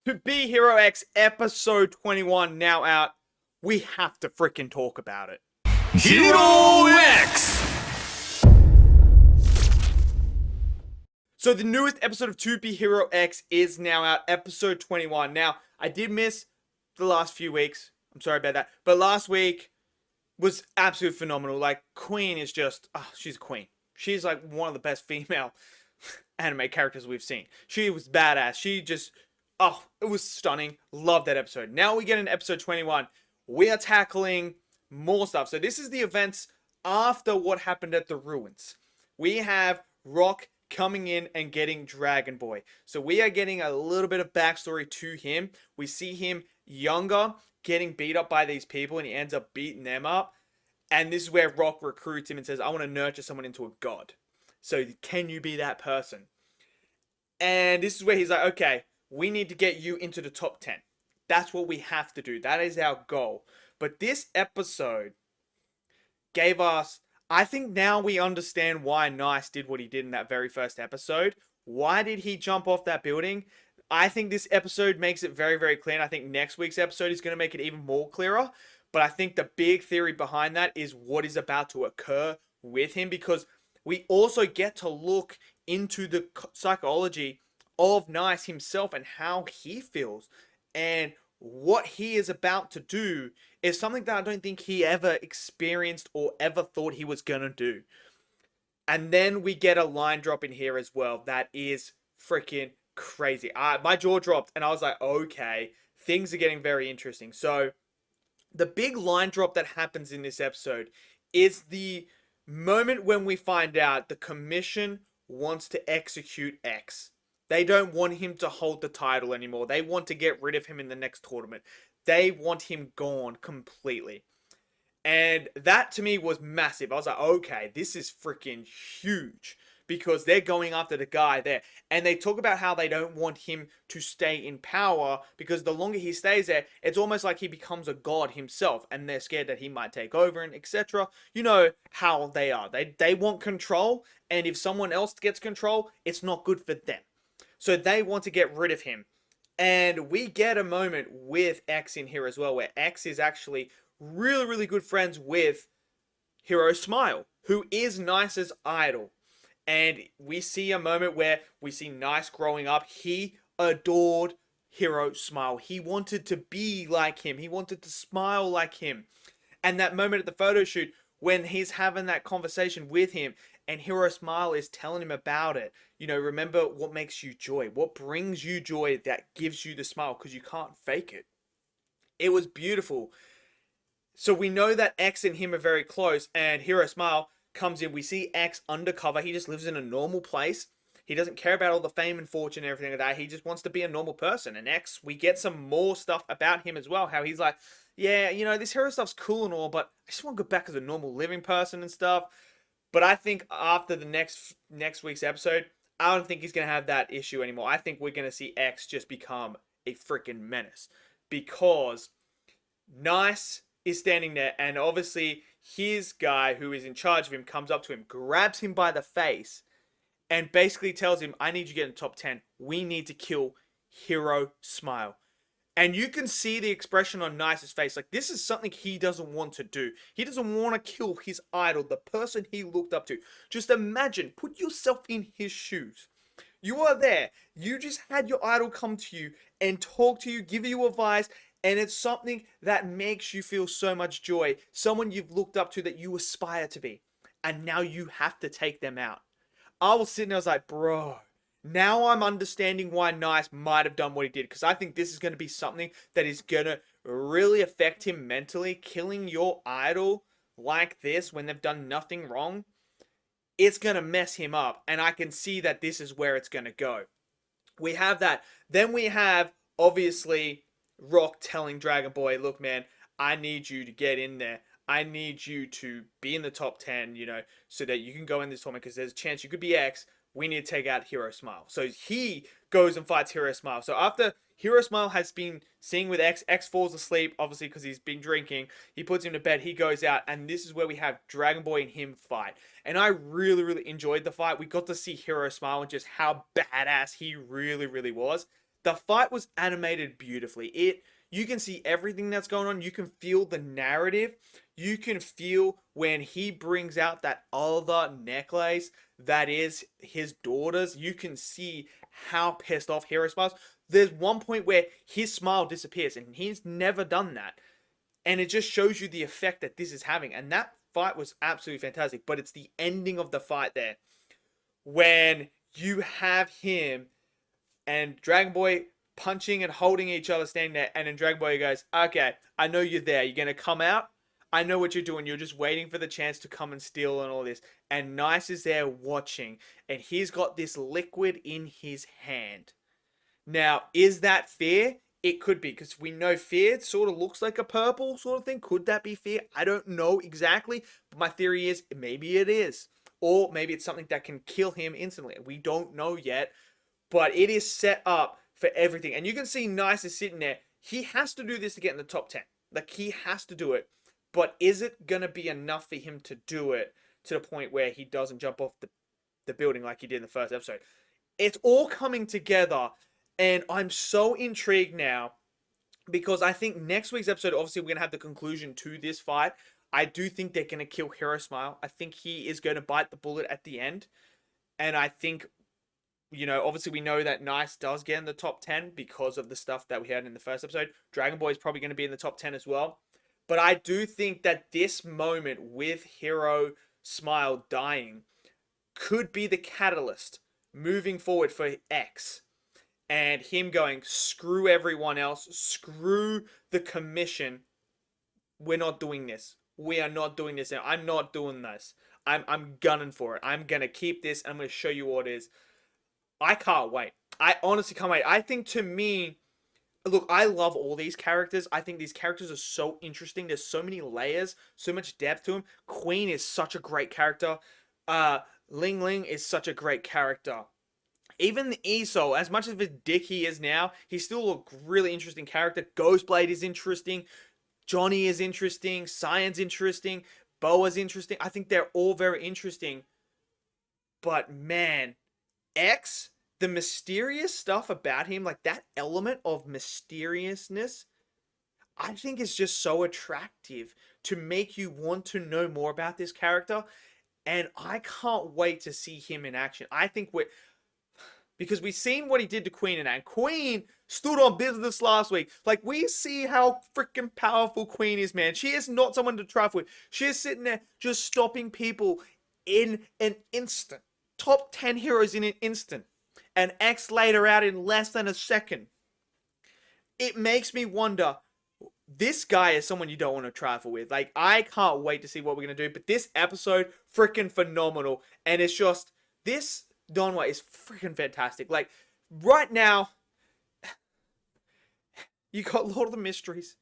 To Be Hero X episode 21 now out. We have to freaking talk about it. Hero X! So the newest episode of To Be Hero X is now out, episode 21. Now, I did miss the last few weeks. I'm sorry about that. But last week was absolutely phenomenal. Like, Queen is just, she's a queen. She's like one of the best female anime characters we've seen. She was badass. She just, it was stunning. Love that episode. Now we get in episode 21. We are tackling more stuff. So this is the events after what happened at the ruins. We have Rock coming in and getting Dragon Boy. So we are getting a little bit of backstory to him. We see him younger, getting beat up by these people, and he ends up beating them up. And this is where Rock recruits him and says, I want to nurture someone into a god. So can you be that person? And this is where he's like, okay, we need to get you into the top 10. That's what we have to do. That is our goal. But this episode gave us, I think now we understand why Nice did what he did in that very first episode. Why did he jump off that building? I think this episode makes it very, very clear. And I think next week's episode is going to make it even more clearer. But I think the big theory behind that is what is about to occur with him. Because we also get to look into the psychology of Nice himself and how he feels. And what he is about to do is something that I don't think he ever experienced or ever thought he was going to do. And then we get a line drop in here as well that is freaking crazy. My jaw dropped and I was like, okay, things are getting very interesting. So the big line drop that happens in this episode is the moment when we find out the commission wants to execute X. They don't want him to hold the title anymore. They want to get rid of him in the next tournament. They want him gone completely. And that to me was massive. I was like, okay, this is freaking huge. Because they're going after the guy there. And they talk about how they don't want him to stay in power. Because the longer he stays there, it's almost like he becomes a god himself. And they're scared that he might take over and etc. You know how they are. They want control. And if someone else gets control, it's not good for them. So they want to get rid of him. And we get a moment with X in here as well, where X is actually really, really good friends with Hero Smile, who is Nice's idol. And we see a moment where we see Nice growing up. He adored Hero Smile. He wanted to be like him. He wanted to smile like him. And that moment at the photo shoot when he's having that conversation with him and Hero Smile is telling him about it. You know, remember what makes you joy. What brings you joy that gives you the smile because you can't fake it. It was beautiful. So we know that X and him are very close and Hero Smile comes in. We see X undercover. He just lives in a normal place. He doesn't care about all the fame and fortune and everything like that. He just wants to be a normal person. And X, we get some more stuff about him as well. How he's like, yeah, you know, this hero stuff's cool and all, but I just want to go back as a normal living person and stuff. But I think after the next week's episode, I don't think he's going to have that issue anymore. I think we're going to see X just become a freaking menace. Because Nice is standing there, and obviously his guy who is in charge of him comes up to him, grabs him by the face, and basically tells him, I need you to get in the top 10. We need to kill Hero Smile. And you can see the expression on Nice's face. Like, this is something he doesn't want to do. He doesn't want to kill his idol, the person he looked up to. Just imagine, put yourself in his shoes. You are there. You just had your idol come to you and talk to you, give you advice. And it's something that makes you feel so much joy. Someone you've looked up to that you aspire to be. And now you have to take them out. I was sitting there, I was like, bro. Now I'm understanding why Nice might have done what he did. Because I think this is going to be something that is going to really affect him mentally. Killing your idol like this when they've done nothing wrong. It's going to mess him up. And I can see that this is where it's going to go. We have that. Then we have, obviously, Rock telling Dragon Boy, look, man, I need you to get in there. I need you to be in the top 10, you know, so that you can go in this tournament because there's a chance you could be X. We need to take out Hero Smile. So he goes and fights Hero Smile. So after Hero Smile has been seeing with X, X falls asleep, obviously, because he's been drinking. He puts him to bed. He goes out. And this is where we have Dragon Boy and him fight. And I really, really enjoyed the fight. We got to see Hero Smile and just how badass he really, really was. The fight was animated beautifully. You can see everything that's going on. You can feel the narrative. You can feel when he brings out that other necklace that is his daughter's. You can see how pissed off Hero smiles. There's one point where his smile disappears, and he's never done that. And it just shows you the effect that this is having. And that fight was absolutely fantastic. But it's the ending of the fight there, when you have him and Dragon Boy punching and holding each other standing there, and then Dragon Boy goes, okay, I know you're there. You're going to come out. I know what you're doing. You're just waiting for the chance to come and steal and all this. And Nice is there watching, and he's got this liquid in his hand. Now, is that fear? It could be, because we know fear sort of looks like a purple sort of thing. Could that be fear? I don't know exactly, but my theory is maybe it is. Or maybe it's something that can kill him instantly. We don't know yet, but it is set up for everything. And you can see Nice is sitting there. He has to do this to get in the top 10. Like, he has to do it. But is it going to be enough for him to do it to the point where he doesn't jump off the building like he did in the first episode? It's all coming together, and I'm so intrigued now, because I think next week's episode, obviously, we're going to have the conclusion to this fight. I do think they're going to kill Hero Smile. I think he is going to bite the bullet at the end. And I think, obviously we know that Nice does get in the top 10 because of the stuff that we had in the first episode. Dragon Boy is probably going to be in the top 10 as well. But I do think that this moment with Hero Smile dying could be the catalyst moving forward for X. And him going, screw everyone else, screw the commission. We're not doing this. We are not doing this. I'm not doing this. I'm gunning for it. I'm going to keep this. I'm going to show you what it is. I can't wait. I honestly can't wait. I think, to me, look, I love all these characters. I think these characters are so interesting. There's so many layers, so much depth to them. Queen is such a great character. Ling Ling is such a great character. Even Eso, as much of a dick he is now, he's still a really interesting character. Ghostblade is interesting. Johnny is interesting. Cyan's interesting. Boa's interesting. I think they're all very interesting. But man, X, the mysterious stuff about him, like that element of mysteriousness, I think is just so attractive to make you want to know more about this character. And I can't wait to see him in action. I think because we've seen what he did to Queen, and Queen stood on business last week. Like, we see how freaking powerful Queen is, man. She is not someone to trifle with. She is sitting there just stopping people in an instant. Top 10 heroes in an instant. And X laid her out in less than a second. It makes me wonder, this guy is someone you don't want to trifle with. Like, I can't wait to see what we're going to do. But this episode, freaking phenomenal. And it's just, this Donwa is freaking fantastic. Like, right now, you got Lord of the Mysteries,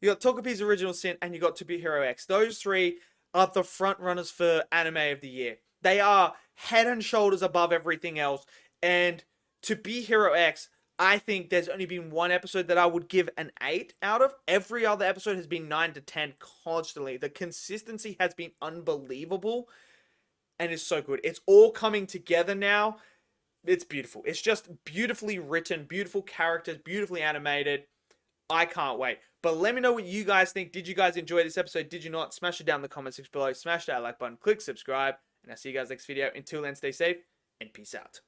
you got Togepi's Original Sin, and you got To Be Hero X. Those three are the front runners for anime of the year. They are head and shoulders above everything else. And To Be Hero X, I think there's only been one episode that I would give an 8 out of. Every other episode has been 9 to 10 constantly. The consistency has been unbelievable. And it's so good. It's all coming together now. It's beautiful. It's just beautifully written, beautiful characters, beautifully animated. I can't wait. But let me know what you guys think. Did you guys enjoy this episode? Did you not? Smash it down in the comments below. Smash that like button. Click subscribe. And I'll see you guys next video. Until then, stay safe and peace out.